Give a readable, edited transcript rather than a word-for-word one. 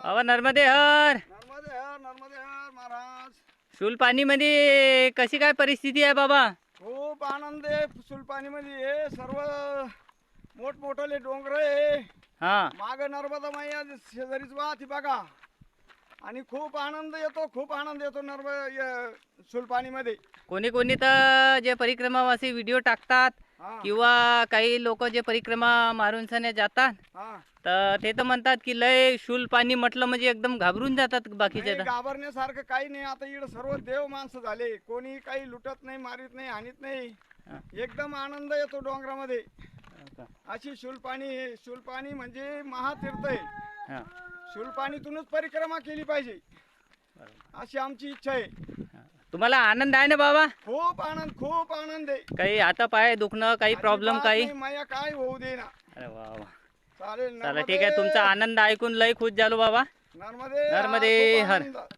बाबा नर्मदे हर. नर्मदे हर, नर्मदे हर महाराज. शूलपाणी मध्ये कशी काय परिस्थिती आहे बाबा? खूप आनंद आहे सुलपाणीमध्ये. हे सर्व मोठमोठाले डोंगर आहे. हा. माग नर्मदा मैया शेजारीच वाहती बघा. आणि खूप आनंद येतो, खूप आनंद येतो सुलपाणीमध्ये. कोणी कोणी तर जे परिक्रमावासी व्हिडिओ टाकतात हा किंवा काही लोक जे परिक्रमा मारून सने जातात हा. तर ते तर म्हणतात की लय शूलपाणी म्हटलं म्हणजे एकदम घाबरून जातात बाकीचे नाही, तर. घाबरण्यासारखं काही नाही. आता इकडे सर्व देव माणसं झाले. कोणी काही लुटत नाही, मारित नाही, हानीत नाही. हा. एकदम आनंद येतो डोंगरामध्ये. हो का? अशी शूलपाणी, शूलपाणी म्हणजे महातीर्थ आहे. हा. शूलपाणीतूनच परिक्रमा केली पाहिजे बरोबर. अशी आमची इच्छा आहे. हा. तुम्हाला आनंद आहे ना बाबा? खूप आनंद, खूप आनंद आहे. काही हातापाय दुखणं, काही प्रॉब्लेम अजिबात काही? नाही, माया काय होऊ दे ना. अरे वा वा. चालेल. चला नर्मदे, ठीक आहे, तुमचा आनंद ऐकून लय खुश झालो बाबा. नर्मदे. हा, नर्मदे खूप हर. आनंद.